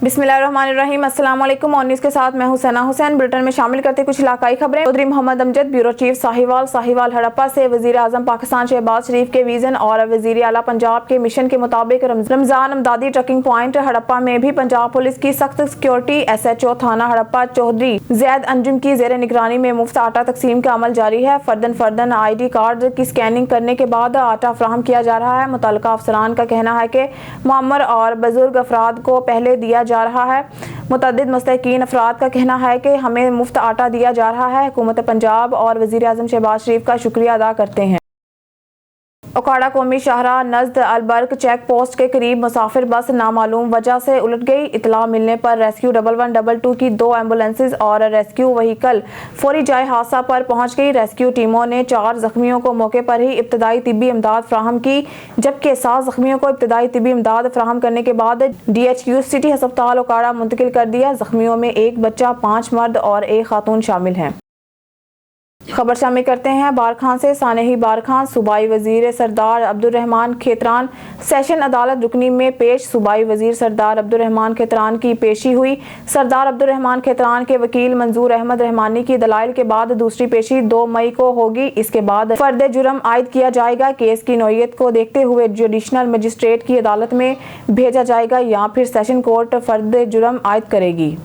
बिस्मिल्लाहिर्रहमानिर्रहीम। अस्सलाम वालेकुम। और न्यूज़ के साथ मैं हुसैना हुसैन। बुलेटिन में शामिल करते कुछ इलाकाई खबरें। चौधरी मोहम्मद अमजद, ब्यूरो चीफ साहिवाल हड़प्पा से वज़ीर आज़म पाकिस्तान शहबाज शरीफ के विजन और वज़ीर आला पंजाब के मिशन के मुताबिक रमज़ान अमदादी ट्रकिंग पॉइंट हड़प्पा में भी पंजाब पुलिस की सख्त सिक्योरिटी। SHO थाना हड़प्पा चौधरी ज़ैद अंजुम की ज़ेर निगरानी में मुफ्त आटा तकसीम का अमल जारी है। फर्दन ID कार्ड की स्कैनिंग करने के बाद आटा फराहम किया जा रहा है। मुतल्लिका अफसरान का कहना है कि मुअम्मर और बुजुर्ग अफराद को पहले दिया जा रहा है। मुतअद्दिद मुस्तहिकीन अफराद का कहना है कि हमें मुफ्त आटा दिया जा रहा है। हुकूमत पंजाब और वज़ीर आज़म शहबाज शरीफ का शुक्रिया अदा करते हैं। ओकाड़ा कौमी शाहराह नज़द अलबर्क चेक पोस्ट के करीब मुसाफिर बस नामालूम वजह से उलट गई। इतला मिलने पर रेस्क्यू 1122 की 2 एम्बुलेंसेज और रेस्क्यू व्हीकल फौरी जाए हादसा पर पहुंच गई। रेस्क्यू टीमों ने 4 जख्मियों को मौके पर ही इब्तदाई तिब्बी इमदाद फराहम की, जबकि 7 जख्मियों को इब्तदाई तिब्बी इमदाद फराहम करने के बाद DHQ सिटी अस्पताल ओकाड़ा मुंतकिल कर दिया। जख्मियों में 1 बच्चा, 5 मर्द और 1 खातून शामिल हैं। खबर शामिल करते हैं बारखान से। सानेही बारखान सूबाई वजीर सरदार अब्दुर्रहमान खेतरान सेशन अदालत रुकनी में पेश। सूबाई वजीर सरदार अब्दुर्रहमान खेतरान की पेशी हुई। सरदार अब्दुर्रहमान खेतरान के वकील मंजूर अहमद रहमानी की दलाइल के बाद दूसरी पेशी 2 मई को होगी। इसके बाद फर्द जुर्म आयद किया जाएगा। केस की नौयत को देखते हुए जुडिशनल मजिस्ट्रेट की अदालत में भेजा जाएगा या फिर सेशन कोर्ट फर्द जुर्म आयद करेगी।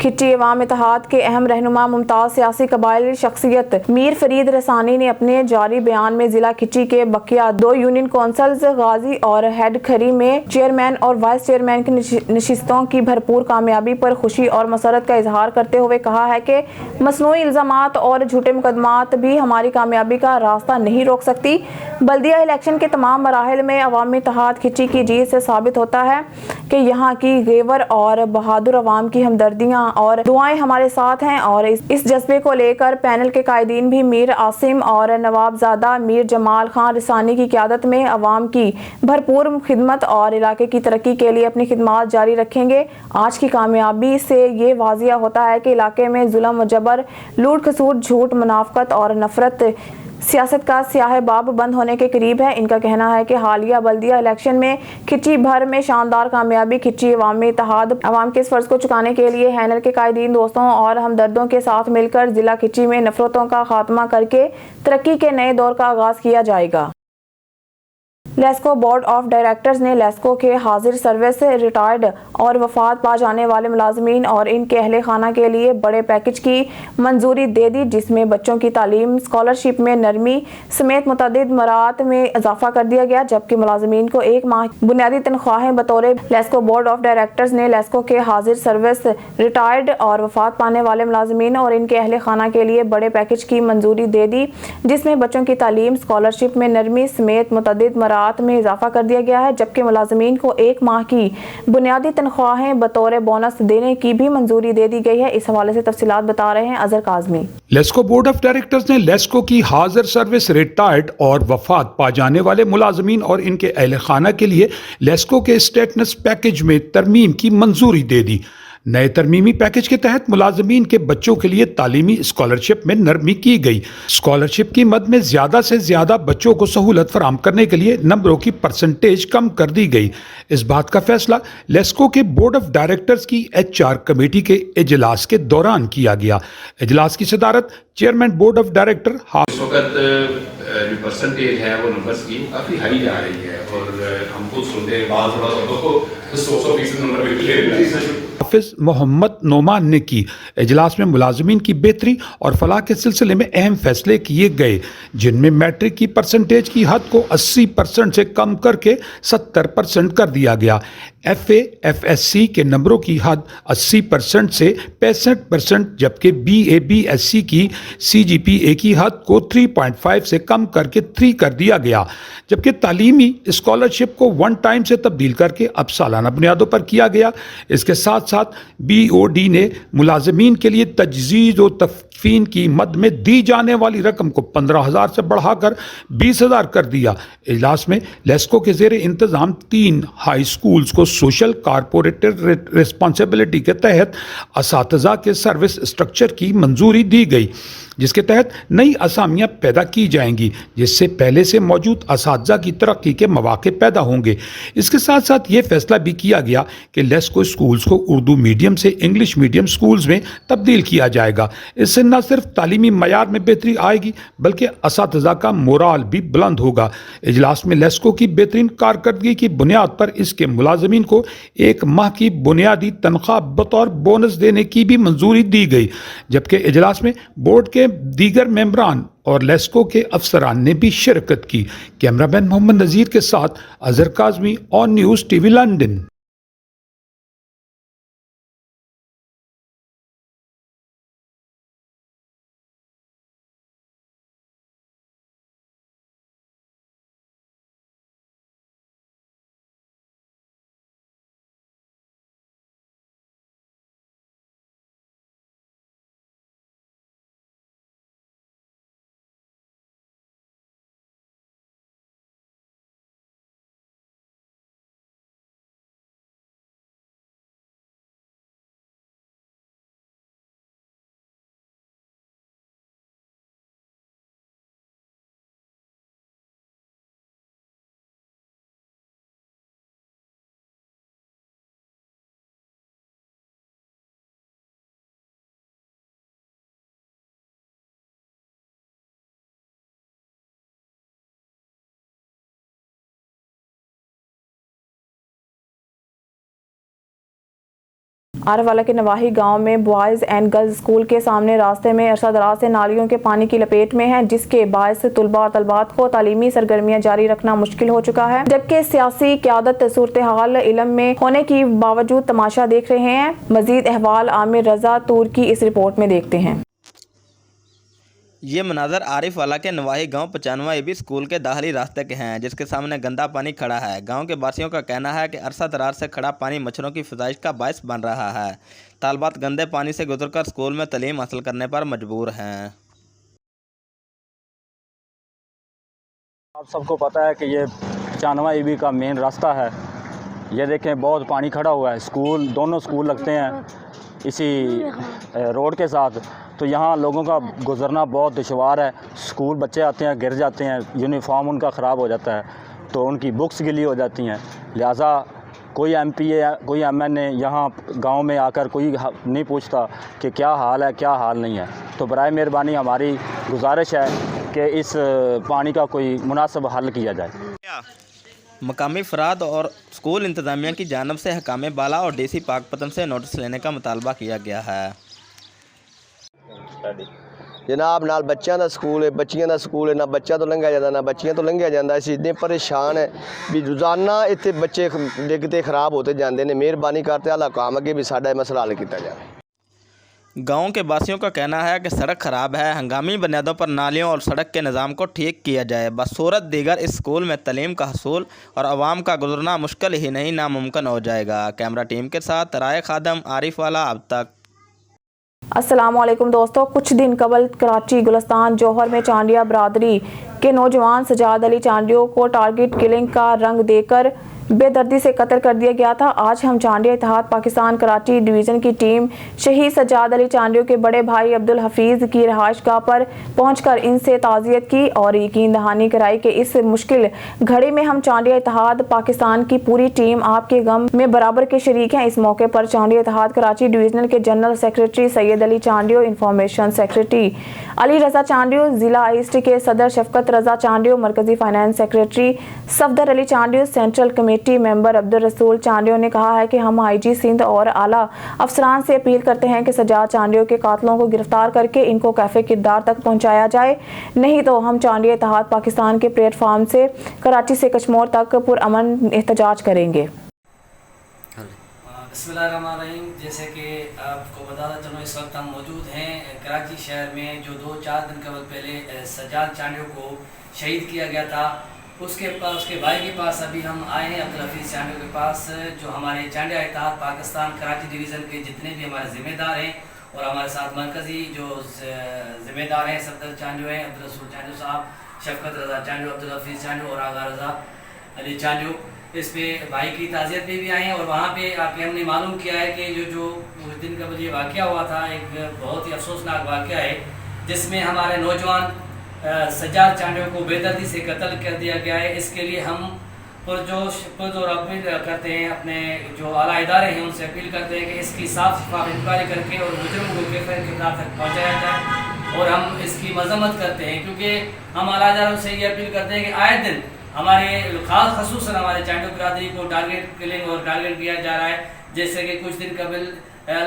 खिच्ची अवाम इत्तेहाद के अहम रहनुमा मुमताज़ सियासी कबायली शख्सियत मीर फरीद रसानी ने अपने जारी बयान में जिला खिच्ची के बकिया 2 यूनियन कौंसल्स गाजी और हेड खरी में चेयरमैन और वाइस चेयरमैन की नशिस्तों की भरपूर कामयाबी पर खुशी और मसरत का इजहार करते हुए कहा है कि मसनूई इल्ज़ामात और झूठे मुकदमात भी हमारी कामयाबी का रास्ता नहीं रोक सकती। बल्दिया इलेक्शन के तमाम मराहिल में अवामी इत्तेहाद खिच्ची की जीत से साबित होता है कि यहाँ की गेवर और बहादुर अवाम की हमदर्दियाँ और दुआएं हमारे साथ हैं। और इस जज्बे को लेकर पैनल के कायदीन भी मीर आसिम और नवाबजादा मीर जमाल खान रसानी की क़यादत में अवाम की भरपूर खिदमत और इलाके की तरक्की के लिए अपनी खिदमत जारी रखेंगे। आज की कामयाबी से ये वाज़िया होता है कि इलाके में जुल्म, जबर, लूट खसूट, झूठ, मुनाफकत और नफरत सियासत का स्याह बाब बंद होने के करीब है। इनका कहना है कि हालिया बल्दिया इलेक्शन में खिच्ची भर में शानदार कामयाबी खिच्ची अवामी इत्तेहाद अवाम के इस फर्ज को चुकाने के लिए हैनल के कायदीन दोस्तों और हमदर्दों के साथ मिलकर जिला खिच्ची में नफरतों का खात्मा करके तरक्की के नए दौर का आगाज किया जाएगा। लेस्को बोर्ड ऑफ डायरेक्टर्स ने लेस्को के हाजिर सर्विस, रिटायर्ड और वफात पा जाने वाले मुलाजमीन और इनके अहले खाना के लिए बड़े पैकेज की मंजूरी दे दी, जिसमें बच्चों की तालीम, स्कॉलरशिप में नरमी समेत मुतअद्दिद मरात में इजाफा कर दिया गया। जबकि मुलाजमीन को 1 माह बुनियादी तनख्वाहें बतौर लेस्को बोर्ड ऑफ डायरेक्टर्स ने लेस्को के हाजिर सर्विस, रिटायर्ड और वफात पाने वाले मुलाजमीन और इनके अहले खाना के लिए बड़े पैकेज की मंजूरी दे दी, जिसमें बच्चों की तालीम, स्कॉलरशिप में नरमी समेत मुतअद्दिद मरात में इजाफा कर दिया गया है। जबकि मुलाजमीन को 1 माह की बुनियादी तनख्वाहें बतौर बोनस देने की भी मंजूरी दे दी गई है। इस हवाले से तफसीलात बता रहे हैं Azhar Kazmi. LESCO board of directors ने लेस्को की हाजिर सर्विस, रिटायर्ड और वफात पा जाने वाले मुलाजमीन और इनके अहले खाना के लिए लेस्को के स्टेटस पैकेज में तरमीम की मंजूरी दे दी। नए तरमीमी पैकेज के तहत मुलाजमीन के बच्चों के लिए तालीमी स्कॉलरशिप में नरमी की गई। स्कॉलरशिप की मद में ज़्यादा से ज़्यादा बच्चों को सहूलत फराहम करने के लिए नंबरों की परसेंटेज कम कर दी गई। इस बात का फैसला लेस्को के बोर्ड ऑफ डायरेक्टर्स की HR कमेटी के इजलास के दौरान किया गया। इजलास की सदारत चेयरमैन बोर्ड ऑफ डायरेक्टर इस वक्त जो परसेंटेज है वो नंबर्स की काफ़ी हाई जा रही है और हम खुद सुनते हैं बाद 100% नंबर भी हाफिज मोहम्मद नोमान ने की। इजलास में मुलाजमीन की बेहतरी और फलाह के सिलसिले में अहम फैसले किए गए, जिनमें मैट्रिक की परसेंटेज की हद को 80% से कम करके 70% कर दिया गया। FA FSC के नंबरों की हद 80% से 65%, जबकि BA BSc की CGPA की हद को 3.5 से कम करके 3 कर दिया गया। जबकि तालीमी स्कॉलरशिप को 1 टाइम से तब्दील करके अब सालाना बुनियादों पर किया गया। इसके साथ साथ BOD ने मुलाजमीन के लिए तजदीद व फीन की मद में दी जाने वाली रकम को 15,000 से बढ़ाकर 20,000 कर दिया। इजलास में लेस्को के ज़ेरे इंतज़ाम 3 हाई स्कूल्स को सोशल कारपोरेटिव रिस्पॉन्सिबिलिटी के तहत असातिज़ा के सर्विस स्ट्रक्चर की मंजूरी दी गई, जिसके तहत नई असामियाँ पैदा की जाएंगी, जिससे पहले से मौजूद असातिज़ा की तरक्की के मौके पैदा होंगे। इसके साथ साथ ये फैसला भी किया गया कि लेस्को स्कूल्स को उर्दू मीडियम से इंग्लिश मीडियम स्कूल्स में तब्दील किया जाएगा। इससे न सिर्फ तालीमी मयार में बेहतरी आएगी बल्कि असातिज़ा का मोराल भी बुलंद होगा। इजलास में लेस्को की बेहतरीन कारकर्दगी की बुनियाद पर इसके मुलाजमीन को 1 माह की बुनियादी तनख्वाह बतौर बोनस देने की भी मंजूरी दी गई, जबकि इजलास में बोर्ड के दीगर मेंबरान और लेस्को के अफसरान ने भी शिरकत की। कैमरामैन मोहम्मद नज़ीर के साथ Azhar Kazmi, on news TV London. आरवाला के नवाही गांव में बॉयज़ एंड गर्ल्स स्कूल के सामने रास्ते में अरसा दराज से नालियों के पानी की लपेट में है, जिसके बायस तुलबा और तलबात को तालीमी सरगर्मियां जारी रखना मुश्किल हो चुका है, जबकि सियासी क़यादत सूरत हाल इल्म में होने की बावजूद तमाशा देख रहे हैं। मजीद अहवाल आमिर रजा तूर की इस रिपोर्ट में देखते हैं। ये मनाजर आरिफ वाला के नवाही गांव 95 EB स्कूल के दाखिली रास्ते के हैं, जिसके सामने गंदा पानी खड़ा है। गांव के वासियों का कहना है कि अरसा दरार से खड़ा पानी मच्छरों की फजाइश का बायस बन रहा है। तालबात गंदे पानी से गुजरकर स्कूल में तालीम हासिल करने पर मजबूर हैं। आप सबको पता है कि ये 95 EB का मेन रास्ता है। ये देखें, बहुत पानी खड़ा हुआ है। स्कूल, दोनों स्कूल लगते हैं इसी रोड के साथ, तो यहाँ लोगों का गुजरना बहुत दुश्वार है। स्कूल बच्चे आते हैं, गिर जाते हैं, यूनिफॉर्म उनका ख़राब हो जाता है, तो उनकी बुक्स गिली हो जाती हैं। लिहाजा कोई MP या कोई MNA यहाँ गांव में आकर कोई नहीं पूछता कि क्या हाल है, क्या हाल नहीं है। तो बराए मेहरबानी हमारी गुजारिश है कि इस पानी का कोई मुनासिब हल किया जाए। मकामी अफराद और स्कूल इंतज़ामिया की जानब से हकाम बाला और DC पाकपतन से नोटिस लेने का मुतालबा किया गया है। जनाब नाल बच्चों का स्कूल है, बच्चियों का स्कूल है, ना बच्चा तो लंघिया जाता ना बच्चियां तो लंघिया जाता। असीं इतने परेशान है भी रोज़ाना इतने बच्चे डिगते खराब होते जाते हैं। मेहरबानी करते अल्लाह काम अगे भी साडा मसला हल किया जाए। गांव के वासियों का कहना है कि सड़क खराब है, हंगामी बुनियादों पर नालियों और सड़क के निज़ाम को ठीक किया जाए। बसूरत दीगर इस स्कूल में तालीम का हसूल और आवाम का गुजरना मुश्किल ही नहीं नामुमकिन हो जाएगा। कैमरा टीम के साथ राय खादम, आरिफ वाला, अब तक। अस्सलामुअलैकुम दोस्तों, कुछ दिन कबल कराची गुलस्तान जौहर में चांडिया बरादरी के नौजवान सजाद अली चांडियों को टारगेट किलिंग का रंग देकर बेदर्दी से कत्ल कर दिया गया था। आज हम चांडिया इत्तेहाद पाकिस्तान कराची डिवीज़न की टीम शहीद सजाद अली चांडियों के बड़े भाई अब्दुल हफीज़ की रहायशगाह पर पहुंचकर इनसे ताज़ियत की और यकीन दहानी कराई कि इस मुश्किल घड़ी में हम चांडिया इत्तेहाद पाकिस्तान की पूरी टीम आपके गम में बराबर के शरीक हैं। इस मौके पर चांडिया इत्तेहाद कराची डिवीज़नल के general secretary Syed Ali Chandio, information secretary Ali Raza Chandio, ज़िला ईस्ट के सदर शफकत रज़ा चांडियों, मरकज़ी finance secretary Safdar Ali Chandio, central committee member Abdul Rasool Chandio ने कहा है कि हम IG सिंध और आला अफसरान से अपील करते हैं कि सजाद चांडियों के कातलों को गिरफ्तार करके इनको कैफे किरदार तक पहुंचाया जाए, नहीं तो हम चांडिया इत्तेहाद पाकिस्तान के प्लेटफार्म से कराची से कश्मोर तक पुरअमन एहतजाज करेंगे। बिस्मिल्लाहिर्रहमानिर्रहीम। जैसे कि आपको बताता चलो, इस वक्त हम मौजूद हैं कराची शहर में, जो 2-4 दिन कबल पहले सजाद चांडियों को शहीद किया गया था। उसके भाई के पास अभी हम आए हैं, अब्दुल हफीज़ चांडियों के पास, जो हमारे चांडिया इत्तेहाद पाकिस्तान कराची डिवीज़न के जितने भी हमारे ज़िम्मेदार हैं और हमारे साथ मरकज़ी जो ज़िम्मेदार हैं सफदर चांजो हैं, अब्दुल रसूल चांजो साहब, शफकत रज़ा चांजो, अब्दुल हफीज़ चांजो और आगा रज़ा अली चांजो। इस पे भाई की ताज़ियत पे भी आए हैं और वहाँ पे आके हमने मालूम किया है कि जो उस दिन का ये वाक़या हुआ था, एक बहुत ही अफसोसनाक वाक़या है जिसमें हमारे नौजवान सज्जाद चांजो को बेदर्दी से कत्ल कर दिया गया है। इसके लिए हम पुरजोर अपील करते हैं, अपने जो आला इदारे हैं उनसे अपील करते हैं कि इसकी साफ शफाफ इंक्वायरी करके और मुजरिम को किरदार तक पहुँचाया जाए। और हम इसकी मजम्मत करते हैं क्योंकि हम आला इदारों से ये अपील करते हैं कि आए दिन हमारे ख़ासूसन हमारे चांजो बिरादरी को टारगेट किलिंग और टारगेट किया जा रहा है। जैसे कि कुछ दिन कबल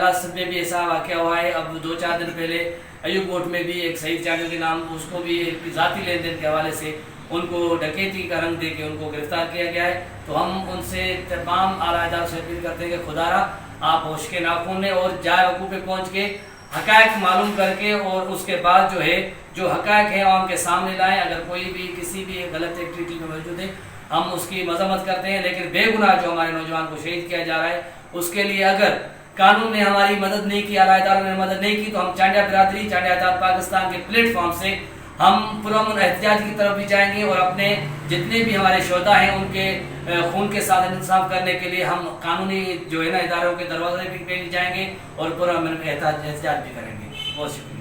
लास्ट में भी ऐसा वाक़या हुआ है, अब 2-4 दिन पहले अयूब कोट में भी एक शहीद चांजो के नाम उसको भी एक ज़ाती लेन देन के हवाले से उनको डकैती का रंग दे के उनको गिरफ्तार किया गया है। तो हम उनसे तमाम आला इदारों से अपील करते हैं कि खुदारा आप होश के नाखून में और जाए वकूफ़ पे पहुँच के हक़ाइक़ मालूम करके और उसके बाद जो हक़ाइक़ हैं आवाम के सामने लाएँ। अगर कोई भी किसी भी गलत एक्टिविटी में मौजूद है हम उसकी मजम्मत करते हैं, लेकिन बेगुनाह जो हमारे नौजवान को शहीद किया जा रहा है उसके लिए अगर कानून ने हमारी मदद नहीं की, आला इदारों ने मदद नहीं की, तो हम चांडिया बिरादरी चांडिया आज़ाद पाकिस्तान के प्लेटफॉर्म से हम पुरअमन एहतिजाज की तरफ भी जाएंगे और अपने जितने भी हमारे शोधा हैं उनके खून के साथ इंसाफ करने के लिए हम कानूनी जो है ना इदारों के दरवाजे पे भी जाएंगे और पुरअमन एहतिजाज भी करेंगे। बहुत शुक्रिया।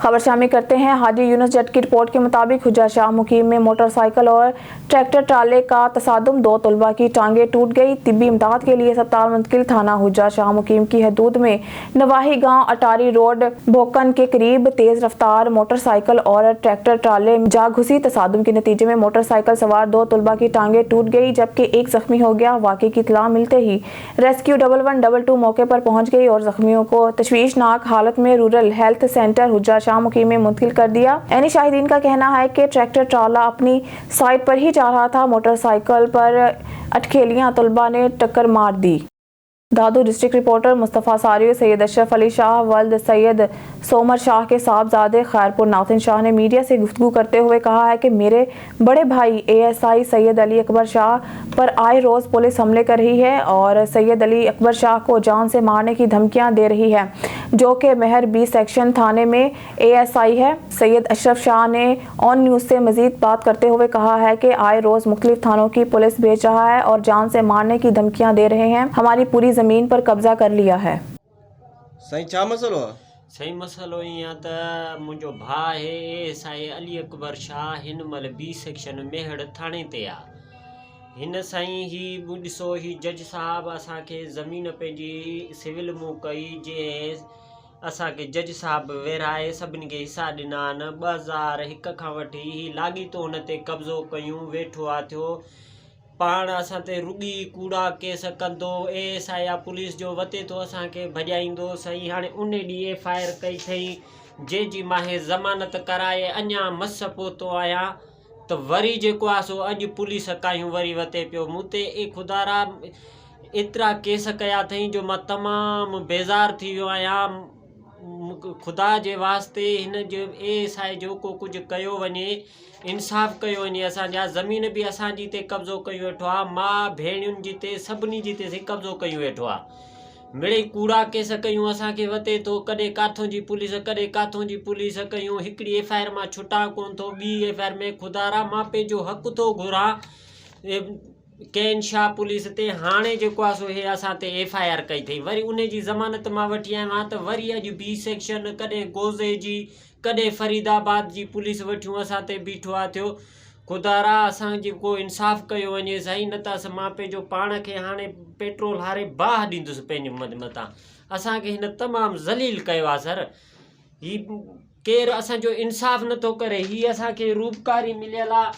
खबर शामिल करते हैं। हाजी यूनुस जट की रिपोर्ट के मुताबिक हुज्जा शाह मुकीम में मोटरसाइकिल और ट्रैक्टर ट्राले का तसादुम, 2 तलबा की टांगें टूट गई। तिब्बी इमदाद के लिए अस्पताल मुंतकिल। थाना हुज्जा शाह मुकीम की हदूद में नवाही गांव अटारी रोड भोकन के करीब तेज रफ्तार मोटरसाइकिल और ट्रैक्टर ट्राले जा घुसी। तसादुम के नतीजे में मोटरसाइकिल सवार 2 तलबा की टांगें टूट गई जबकि एक जख्मी हो गया। वाक़े की इत्तला मिलते ही रेस्क्यू 1112 मौके पर पहुंच गई और जख्मियों को तशवीशनाक हालत में रूरल हेल्थ सेंटर हुज्जा शाह मुकीम में मुंतकिल कर दिया। यानी शाहिदीन का कहना है कि ट्रैक्टर ट्राला अपनी साइड पर ही जा रहा था, मोटरसाइकिल पर अटखेलियां तलबा ने टक्कर मार दी। दादू डिस्ट्रिक्ट रिपोर्टर मुस्तफ़ा सारियो सैयद अशरफ अली शाह वल्द सैयद सोमर शाह के साहबजादे खैरपुर नाथिन शाह ने मीडिया से गुफ्तगू करते हुए कहा है कि मेरे बड़े भाई ASI सैयद अली अकबर शाह पर आए रोज़ पुलिस हमले कर रही है और सैयद अली अकबर शाह को जान से मारने की धमकियां दे रही है, जो कि महर B सेक्शन थाने में ASI है। सैयद अशरफ शाह ने ऑन न्यूज़ से मजीद बात करते हुए कहा है कि आए रोज़ मुख्तलिफ थानों की पुलिस भेज रहा है और जान से मारने की धमकियां दे रहे हैं। हमारी पूरी ज़मीन पर कब्जा कर लिया है। सही छा मसलो आहे? सही मसलो ईअं त मुंहिंजो भाउ आहे ASI अली अकबर शाह, हिन महिल B सेक्शन मेहड़ थाणे ते आहे। हिन साईं ही ॾिसो, ही जज साहब असांखे ज़मीन पंहिंजी सिविल मूं कई, जे असांखे जज साहब वेराए सभिनी खे हिसा ॾिना आहिनि। 2001 खां वठी ही लाॻीतो हुन ते कब्ज़ो कयूं, वेठो आहे थियो पाण असां ते रुॻी कूड़ा केस कंदो, ASI या पुलिस जो वते थो असांखे भॼाईंदो। सही हाणे उन ॾींहुं FIR कई अथई, जंहिंजी मां ज़मानत कराए अञा मस पहुतो आहियां, त वरी जेको आहे सो अॼु पुलिस कायूं वरी वते पियो मूं ते। खुदारा एतिरा केस कया अथई जो मां तमामु बेज़ार थी वियो आहियां। खुदा जे वास्ते हिन जो ASI जो को कुझु कयो वञे, इंसाफ़ कयो वञे। असांजा ज़मीन बि असांजी ते कब्ज़ो कयूं वेठो आहे, माउ भेणियुनि जी ते सभिनी जी ते कब्ज़ो कयूं वेठो आहे। मिड़ई कूड़ा केस कयूं असांखे वते थो, कॾहिं काथों जी पुलिस कॾहिं काथों जी पुलिस कयूं। हिकिड़ी FIR मां छुटा कोन थो, ॿी FIR में खुदारा मां पंहिंजो हक़ थो घुरां कैन शाह पुलिस ते। हाणे जेको आहे सो हे असां ते FIR कई अथई, वरी उन जी ज़मानत मां वठी आयो आहियां त वरी अॼु B सेक्शन, कॾहिं गोज़े जी, कॾहिं फरीदाबाद जी पुलिस वठियूं असां ते बीठो आहे थियो। खुदारा असांजी को इंसाफ़ कयो वञे साईं, न त मां पंहिंजो पाण खे हाणे पेट्रोल हारे बाह ॾींदुसि पंहिंजे मथां। असांखे हिन तमामु ज़लील कयो आहे सर। ही केरु असांजो इंसाफ़ नथो करे। ही असांखे रूपकारी मिलियल आहे,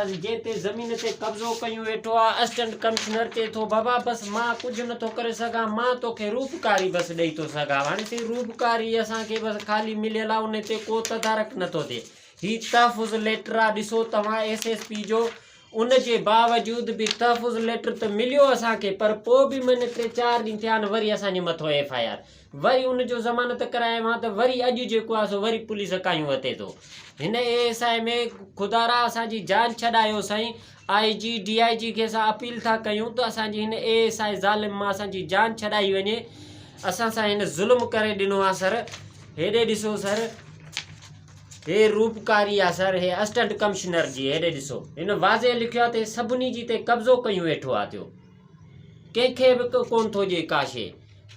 जंहिं ते ज़मीन ते कब्ज़ो कयूं वेठो आहे। असिस्टेंट कमिश्नर चए थो बाबा बसि मां कुझु नथो करे सघां, मां तोखे रूपकारी बसि ॾेई थो सघां। हाणे सी रूपकारी असांखे बसि ख़ाली मिलियल आहे, उन ते को तदारक नथो थिए। ही तहफ़ुज़ लेटर आहे, ॾिसो तव्हां SSP जो, उन जे बावजूद बि तहफ़ुज़ लेटर त मिलियो असांखे, पर पोइ बि मैंने 3-4 ॾींहं थिया आहिनि वरी असांजे मथां FIR, वरी उन जो ज़मानत करायो मां त वरी अॼु जेको आहे सो वरी पुलिस कायूं वते थो। हिन ASI में खुदारा असांजी जान छॾायो साईं। IG DIG खे असां अपील था कयूं त असांजी हिन ASI ज़ालिम मां असांजी जान छॾाई वञे। असां सां हिन ज़ुल्म करे ॾिनो आहे सर। हेॾे ॾिसो सर, हे रूपकारी आहे सर, हे असिस्टेंट कमिश्नर जी, हेॾे ॾिसो हिन वाज़े लिखियो आहे ते सभिनी जी ते कब्ज़ो कयूं वेठो आहे थियो, कंहिंखे बि कोन थो ॾिए का शइ।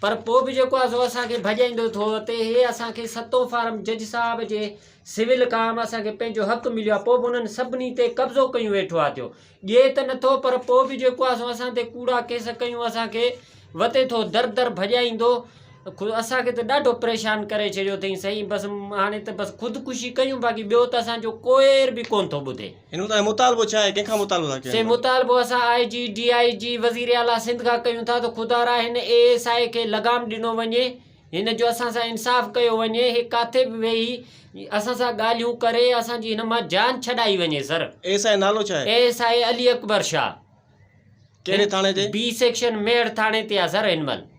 पर पोइ बि जेको आहे सो असांखे भॼाईंदो थो ते हे असांखे 7 फार्म जज साहब जे सिविल काम असांखे पंहिंजो हक़ मिलियो आहे, पोइ बि उन्हनि सभिनी ते कब्ज़ो कयूं वेठो आहे थियो। ॾिए त नथो, पर पोइ बि जेको आहे सो असां ते कूड़ा केस कयूं, असांखे वते थो दर दर भॼाईंदो। असांखे त ॾाढो परेशान करे छॾियो अथई सही। बसि हाणे त बसि ख़ुदकुशी कयूं, बाक़ी ॿियो त असांजो कोई बि कोन थो ॿुधे। हिन जो मुतालबो छा आहे, कंहिंखां मुतालबो था से कयो? मुतालबो असां IG DIG वज़ीर आला सिंध खां कयूं था त खुदारा हिन ASI खे लगाम ॾिनो वञे, हिन जो असां सां इंसाफ़ कयो वञे। हे काथे बि वेही असां सां ॻाल्हियूं करे असांजी हिन मां जान छॾाई वञे सर। ASI नालो छा आहे? ASI अली अकबर शाह, कहिड़े थाणे ते? B सेक्शन मेड़ थाणे ते आहे सर। हिन महिल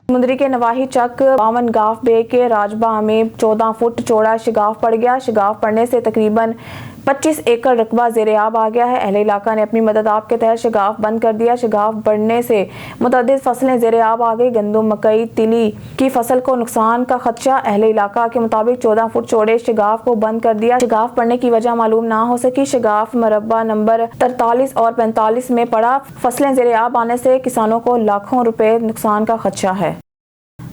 मुंदरी के नवाही चक बावन गाफ बे के राजबा में 14 फुट चौड़ा शिगाफ पड़ गया। शिगाफ पड़ने से तकरीबन 25 एकड़ रकबा ज़ेर-ए-आब आ गया है। अहले इलाका ने अपनी मदद आप के तहत शिगाफ बंद कर दिया। शिगाफ बढ़ने से मुतअद्दिद फसलें ज़ेर-ए-आब आ गई। गंदम, मकई, तिली की फसल को नुकसान का खदशा। अहले इलाका के मुताबिक 14 फुट चौड़े शिगाफ को बंद कर दिया। शिगाफ पड़ने की वजह मालूम ना हो सकी। शिगाफ मरबा नंबर 43 और 45 में पड़ा। फसलें ज़ेर-ए-आब आने से किसानों को लाखों रुपए नुकसान का खदशा है।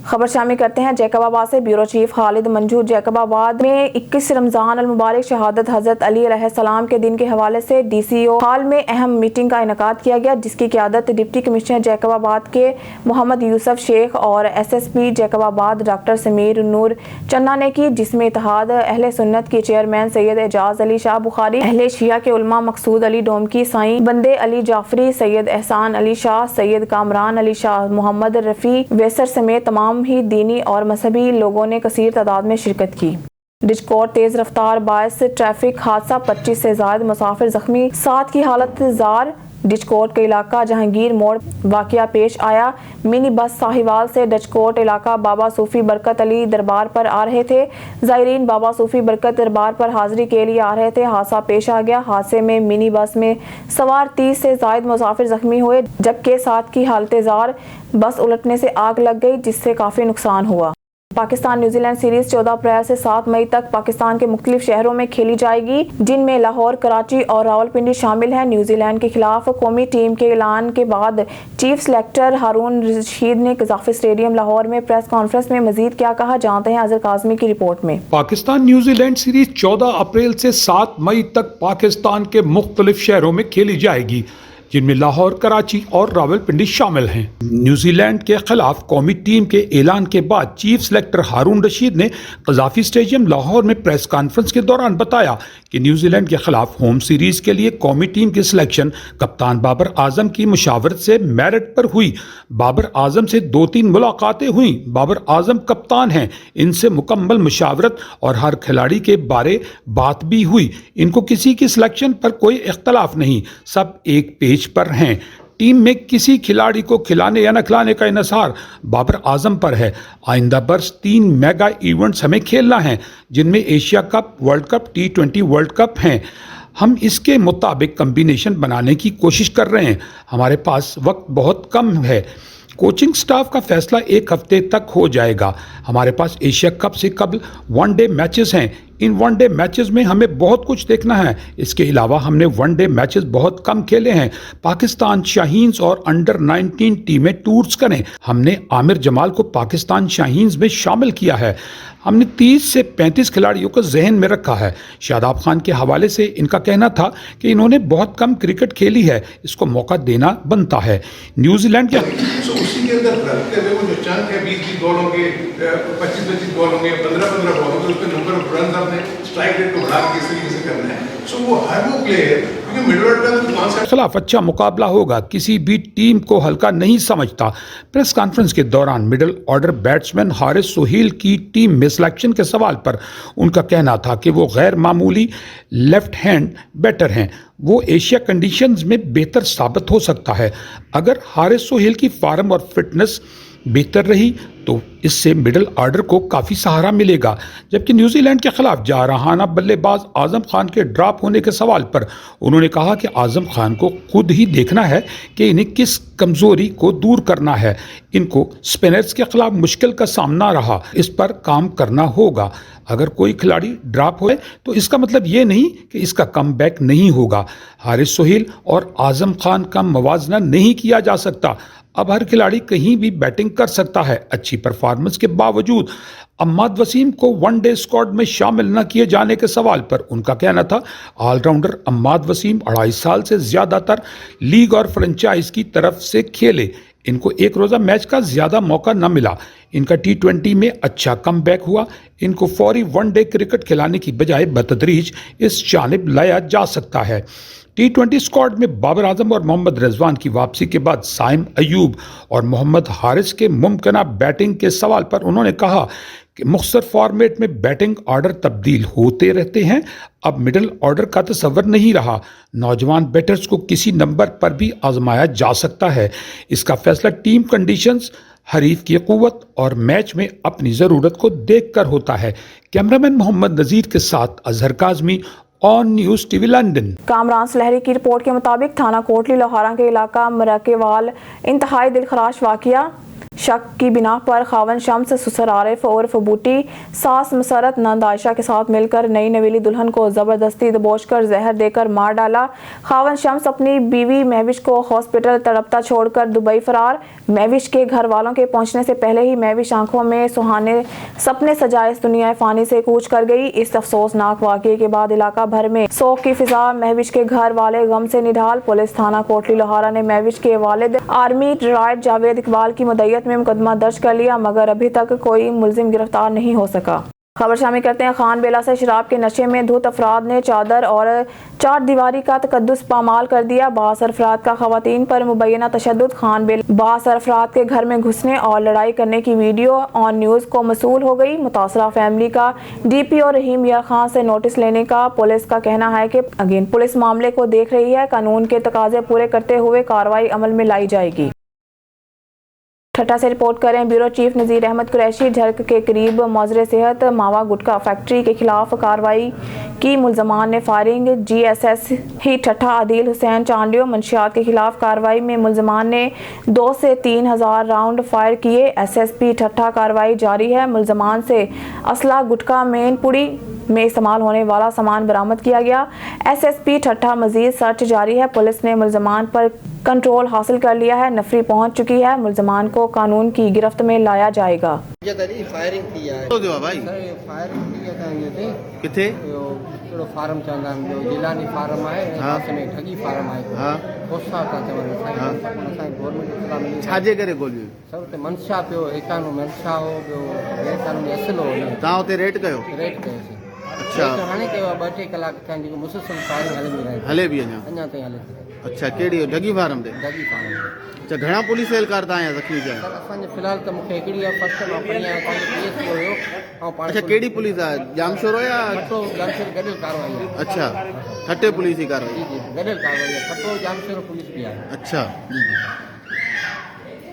खबर शामिल करते हैं जैकबाबाद से। ब्यूरो चीफ खालिद मंजूर जैकबाबाद में 21 रमज़ान अल मुबारक शहादत हज़रत अली अलैहिस्सलाम के दिन के हवाले से DCO हॉल में अहम मीटिंग का इनेकाद किया गया, जिसकी क़यादत डिप्टी कमिश्नर जैकबाबाद के मोहम्मद यूसुफ शेख और SSP जैकबाबाद डॉक्टर समीर नूर चन्ना ने की, जिसमें इत्तेहाद अहले सुन्नत की चेयरमैन सैयद एजाज अली शाह बुखारी, अहले शिया के उलमा मकसूद अली डोमकी, साईं बंदे अली जाफरी, सैयद एहसान अली शाह, सैयद कामरान अली शाह, मोहम्मद रफ़ी वेसर समेत तमाम ही दीनी और मजहबी लोगों ने कसीर तादाद में शिरकत की। डिजकोट तेज रफ्तार बायस ट्रैफिक हादसा, 25 से ज्यादा मुसाफिर जख्मी, 7 की हालत जार। डिजकोट के इलाका जहांगीर मोड़ वाकया पेश आया। मिनी बस साहिवाल से डिजकोट इलाका बाबा सूफी बरकत अली दरबार पर आ रहे थे। ज़ायरीन बाबा सूफी बरकत दरबार पर हाजिरी के लिए आ रहे थे। हादसा पेश आ गया। हादसे में मिनी बस में सवार 30 से ज्यादा मुसाफिर जख्मी हुए, जबकि 7 की हालत जार। बस उलटने से आग लग गई, जिससे काफी नुकसान हुआ। पाकिस्तान न्यूजीलैंड सीरीज 14 अप्रैल से 7 मई तक पाकिस्तान के मुख्तलिफ शहरों में खेली जाएगी, जिनमें लाहौर, कराची और रावलपिंडी शामिल है। न्यूजीलैंड के खिलाफ कौमी टीम के ऐलान के बाद चीफ सेलेक्टर हारून रशीद ने कज़ाफ़ी स्टेडियम लाहौर में प्रेस कॉन्फ्रेंस में मजीद क्या कहा, जानते हैं अजहर काज़मी की रिपोर्ट में। पाकिस्तान न्यूजीलैंड सीरीज 14 अप्रैल से 7 मई तक पाकिस्तान के मुख्तलिफ शहरों में खेली जाएगी, जिनमें लाहौर, कराची और रावलपिंडी शामिल हैं। न्यूजीलैंड के खिलाफ कौमी टीम के ऐलान के बाद चीफ सेलेक्टर हारून रशीद ने कज़ाफ़ी स्टेडियम लाहौर में प्रेस कॉन्फ्रेंस के दौरान बताया कि न्यूजीलैंड के खिलाफ होम सीरीज के लिए कौमी टीम की सिलेक्शन कप्तान बाबर आजम की मुशावरत से मेरिट पर हुई। बाबर आजम से 2-3 मुलाकातें हुई। बाबर आजम कप्तान हैं, इनसे मुकम्मल मुशावरत और हर खिलाड़ी के बारे बात भी हुई। इनको किसी की सिलेक्शन पर कोई इख्तलाफ नहीं, सब एक पेज पर हैं। टीम में किसी खिलाड़ी को खिलाने या न खिलाने का इन्हिसार बाबर आजम पर है। आइंदा बरस 3 मेगा इवेंट्स हमें खेलना है, जिनमें Asia cup, world cup, T20 world cup हैं। हम इसके मुताबिक कम्बिनेशन बनाने की कोशिश कर रहे हैं। हमारे पास वक्त बहुत कम है। कोचिंग स्टाफ का फैसला 1 हफ्ते तक हो जाएगा। हमारे पास एशिया कप से कबल वनडे मैचेस हैं। इन वनडे मैचेस में हमें बहुत कुछ देखना है। इसके अलावा हमने वनडे मैचेस बहुत कम खेले हैं। पाकिस्तान शाहीन्स और अंडर 19 टीमें टूर्स करें। हमने आमिर जमाल को पाकिस्तान शाहीन्स में शामिल किया है। हमने 30 से 35 खिलाड़ियों को जहन में रखा है। शादाब खान के हवाले से इनका कहना था कि इन्होंने बहुत कम क्रिकेट खेली है, इसको मौका देना बनता है। न्यूजीलैंड के उसी के अंदर रखते हुए वो जो चंक है 20-20 बॉल होंगे, 25-25 बॉल होंगे, 15-15 बॉल होंगे, उसके नंबर ऑफ रन आपने स्ट्राइक रेट को बढ़ा के किस तरीके से करना है। सो वो हर वो प्लेयर क्योंकि मिडल ऑर्डर का खिलाफ अच्छा मुकाबला होगा, किसी भी टीम को हल्का नहीं समझता। प्रेस कॉन्फ्रेंस के दौरान middle order batsman Haris Sohail की टीम में सिलेक्शन के सवाल पर उनका कहना था कि वो गैर मामूली लेफ्ट हैंड बैटर हैं। वो एशिया कंडीशंस में बेहतर साबित हो सकता है। अगर हारिस सोहेल की फॉर्म और फिटनेस बेहतर रही तो इससे मिडिल ऑर्डर को काफ़ी सहारा मिलेगा। जबकि न्यूजीलैंड के खिलाफ जारहाना बल्लेबाज आजम खान के ड्रॉप होने के सवाल पर उन्होंने कहा कि आजम खान को खुद ही देखना है कि इन्हें किस कमज़ोरी को दूर करना है। इनको स्पिनर्स के खिलाफ मुश्किल का सामना रहा, इस पर काम करना होगा। अगर कोई खिलाड़ी ड्रॉप हो तो इसका मतलब ये नहीं कि इसका कम बैक नहीं होगा। हारिस सोहेल और आजम खान का मवाजना नहीं किया जा सकता। अब हर खिलाड़ी कहीं भी बैटिंग कर सकता है। अच्छी परफॉर्मेंस के बावजूद अम्माद वसीम को वनडे स्क्वाड में शामिल न किए जाने के सवाल पर उनका कहना था, ऑलराउंडर अम्माद वसीम 2.5 साल से ज़्यादातर लीग और फ्रेंचाइज की तरफ से खेले। इनको एक रोज़ा मैच का ज़्यादा मौका न मिला। इनका T20 में अच्छा कमबैक हुआ। इनको फौरी वनडे क्रिकेट खिलाने की बजाय बतदरीज इस जानिब लाया जा सकता है। T20 स्क्वाड में बाबर आजम और मोहम्मद रिजवान की वापसी के बाद साइम अयूब और मोहम्मद हारिस के मुमकिना बैटिंग के सवाल पर उन्होंने कहा कि मुख्तसर फॉर्मेट में बैटिंग ऑर्डर तब्दील होते रहते हैं। अब मिडिल ऑर्डर का तस्वर नहीं रहा। नौजवान बैटर्स को किसी नंबर पर भी आजमाया जा सकता है। इसका फैसला टीम कंडीशंस, हरीफ की क़ुव्वत और मैच में अपनी ज़रूरत को देखकर होता है। कैमरामैन मोहम्मद नज़ीर के साथ Azhar Kazmi, on news TV London. Kamran Sulehri की रिपोर्ट के मुताबिक थाना कोटली लोहारा के इलाका मरकेवाल इंतहाई दिलखराश वाक़िया। शक की बिना पर खावन शम्स सुसर आरिफ उर्फ बूटी सास मसरत नंद आयशा के साथ मिलकर नई नवेली दुल्हन को जबरदस्ती दबोचकर जहर देकर मार डाला। खावन शम्स अपनी बीवी महविश को हॉस्पिटल तड़पता छोड़कर दुबई फरार। महविश के घर वालों के पहुंचने से पहले ही महविश आंखों में सुहाने सपने सजाए इस दुनिया फानी से कूच कर गई। इस अफसोसनाक वाक़ये के बाद इलाका भर में शोक की फिजा। महविश के घर वाले गम से निढाल। पुलिस थाना कोटली लोहारा ने महविश के वालिद आर्मी रिटायर्ड जावेद इकबाल की मुद्दईयत में मुकदमा दर्ज कर लिया, मगर अभी तक कोई मुलजिम गिरफ्तार नहीं हो सका। खबर शामिल करते हैं। खान बेला से शराब के नशे में धुत अफराद ने चादर और चार दीवारी का तकद्दुस पामाल कर दिया। बासर अफराद का खवातीन पर मुबैना तशद्दुद। खान बेला बासर अफराद के घर में घुसने और लड़ाई करने की वीडियो ऑन न्यूज़ को मसूल हो गई। मुतासरा फैमिली का DPO रहीम यार खान से नोटिस लेने का पुलिस का कहना है कि पुलिस मामले को देख रही है। कानून के तकाजे पूरे करते हुए कार्रवाई अमल में लाई जाएगी। ठट्टा से रिपोर्ट करें ब्यूरो चीफ नज़ीर अहमद कुरैशी। झरक के करीब मौजरे सेहत मावा गुटखा फैक्ट्री के खिलाफ कार्रवाई की। मुलजमान ने फायरिंग। GSS ही ठट्टा आदिल हुसैन चांडियो। मंशियात के खिलाफ कार्रवाई में मुलजमान ने 2 से 3 हज़ार राउंड फायर किए। SSP ठट्टा कार्रवाई जारी है। मुलजमान से असला गुटखा मेनपुरी में इस्तेमाल होने वाला सामान बरामद किया गया। SSP ठट्टा मजीद सर्च जारी है। पुलिस ने मुलजमान पर कंट्रोल हासिल कर लिया है। नफरी पहुंच चुकी है। मुलजमान को कानून की गिरफ्त में लाया जाएगा। फायरिंग किया है तो भाई फायरिंग किया था किथे तो फार्म चंदा जो जिलानी फार्म है में ठगी फार्म है हां कोसा का गवर्नमेंट इस्लामी छाजे करे गोलियो सब ते मनशा पियो एकानो मनशा हो जो एकानो असलो ताओ ते रेट कयो अच्छा हाने के 2-3 कलाक थी जो मुसलसल फायरिंग हले भी अन्या ते हले। अच्छा केड़ी ढगी फार्म ते ढगी फार्म। अच्छा घणा पुलिस एहलकार ता जख्मी थिया असन फिलहाल त मुखे एकड़ी फर्स्ट में अपनी केस होयो और अच्छा केड़ी पुलिस है जामशोर या ठट्टो जामशोर गडल कार्रवाई। अच्छा ठट्टे पुलिस ही कार्रवाई जी गडल कार्रवाई ठट्टो जामशोर पुलिस भी है। अच्छा जी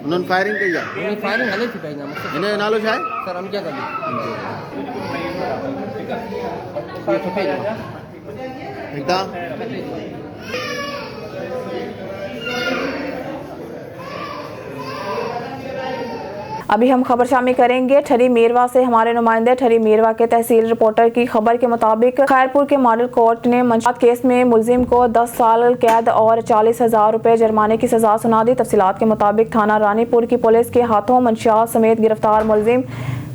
उन्होंने फायरिंग कई है उन्होंने फायरिंग हले थी कई ना इने नालो छा है सर अमजद अली ये तो पे एकदम। अभी हम खबर शामिल करेंगे ठरी मेरवा से। हमारे नुमाइंदे ठरी मेरवा के तहसील रिपोर्टर की खबर के मुताबिक खैरपुर के मॉडल कोर्ट ने मंशियात केस में मुलजिम को 10 साल कैद और 40,000 रुपए जुर्माने की सजा सुना दी। तफसीलात के मुताबिक थाना रानीपुर की पुलिस के हाथों मंशियात समेत गिरफ्तार मुलजिम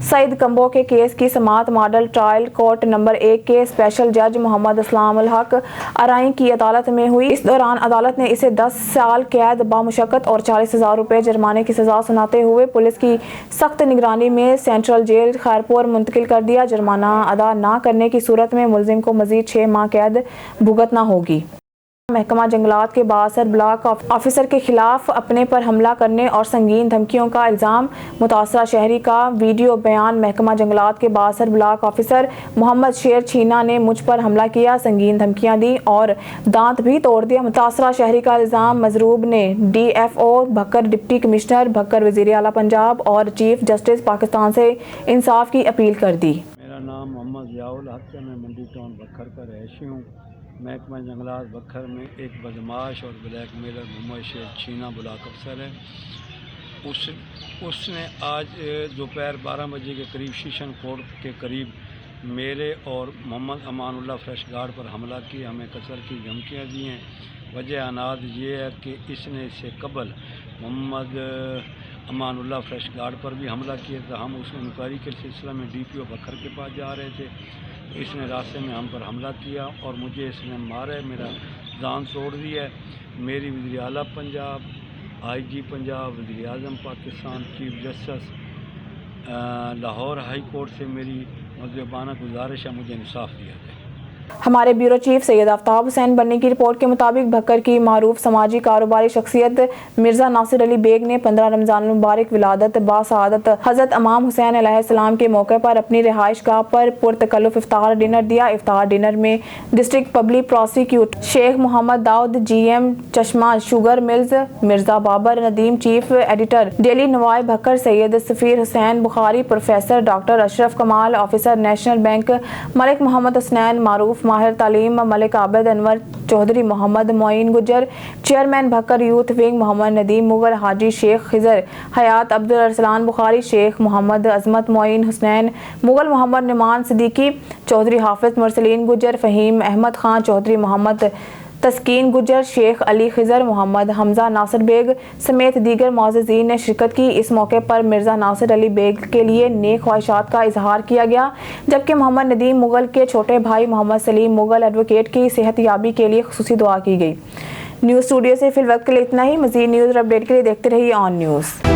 सईद कंबो के केस की समाअत मॉडल ट्रायल कोर्ट नंबर 1 के स्पेशल जज मोहम्मद इस्लाम उल हक अराई की अदालत में हुई। इस दौरान अदालत ने इसे 10 साल कैद बामुशक्कत और 40,000 रुपए जुर्माने की सजा सुनाते हुए पुलिस की सख्त निगरानी में सेंट्रल जेल खैरपुर मुंतकिल कर दिया। जुर्माना अदा न करने की सूरत में मुलजिम को मजीद 6 माह कैद भुगतना होगी। محکمہ جنگلات کے بااثر بلاک آفیسر کے خلاف اپنے پر حملہ کرنے اور سنگین دھمکیوں کا الزام، متاثرہ شہری کا ویڈیو بیان۔ محکمہ جنگلات کے بااثر بلاک آفیسر محمد شیر چھینا نے مجھ پر حملہ کیا، سنگین دھمکیاں دی اور دانت بھی توڑ دیا۔ متاثرہ شہری کا الزام مضروب نے D F O Bhakkar, deputy commissioner Bhakkar, وزیر اعلیٰ پنجاب اور چیف جسٹس پاکستان سے انصاف کی اپیل کر دی۔ میرا نام محمد ضیاء الحق ہے، میں منڈی ٹاؤن بکھر کا رہائشی ہوں۔ محکمہ جنگلات بکھر میں ایک بدماش اور بلیک میلر محمد شیر چھینا بلاک افسر ہے۔ اس نے آج دوپہر 12 بجے کے قریب شیشن کوٹ کے قریب میرے اور محمد امان اللہ فریش گارڈ پر حملہ کیا، ہمیں قتل کی دھمکیاں دی ہیں۔ وجہ اناد یہ ہے کہ اس نے اس سے قبل محمد امان اللہ فریش گارڈ پر بھی حملہ کیا تھا۔ ہم اس انکوائری کے سلسلہ میں ڈی پی او بکھر کے پاس جا رہے تھے، اس نے راستے میں ہم پر حملہ کیا اور مجھے اس نے مارا ہے، میرا جان توڑ دیا ہے۔ میری وزیر اعلیٰ پنجاب، آئی جی پنجاب، وزیر اعظم Pakistan, chief justice Lahore high court سے میری مدبانہ گزارش ہے مجھے انصاف دیا جائے۔ ہمارے بیورو چیف سید آفتاب حسین بنی کی رپورٹ کے مطابق بھکر کی معروف سماجی کاروباری شخصیت مرزا ناصر علی بیگ نے 15 رمضان المبارک ولادت باسعادت حضرت امام حسین علیہ السلام کے موقع پر اپنی رہائش گاہ پر پرتکلف افطار ڈنر دیا۔ افطار ڈنر میں district public prosecutor Sheikh Muhammad Daud, G M Chashma sugar mills Mirza Babar Nadeem, chief editor daily Nawaye Bhakkar Syed Safeer Hussain Bukhari, professor doctor Ashraf Kamal, officer national bank Malik Muhammad Hasnain, معروف ماہر تعلیم Malik Abid Anwar Chaudhry, Muhammad Moin Gujjar, chairman Bhakkar youth wing Muhammad Nadeem Mughal, Haji Sheikh خضر حیات، عبد الرسلان بخاری، شیخ محمد عظمت معین حسنین مغل، محمد نعمان صدیقی چودھری، حافظ مرسلین گجر، فہیم احمد خان چودھری، محمد تسکین گجر، شیخ علی خضر، محمد حمزہ ناصر بیگ سمیت دیگر معززین نے شرکت کی۔ اس موقع پر مرزا ناصر علی بیگ کے لیے نیک خواہشات کا اظہار کیا گیا، جبکہ محمد ندیم مغل کے چھوٹے بھائی محمد سلیم مغل ایڈوکیٹ کی صحت یابی کے لیے خصوصی دعا کی گئی۔ نیوز اسٹوڈیو سے فی الوقت کے لیے اتنا ہی۔ مزید نیوز اور اپڈیٹ کے لیے دیکھتے رہیے آن نیوز۔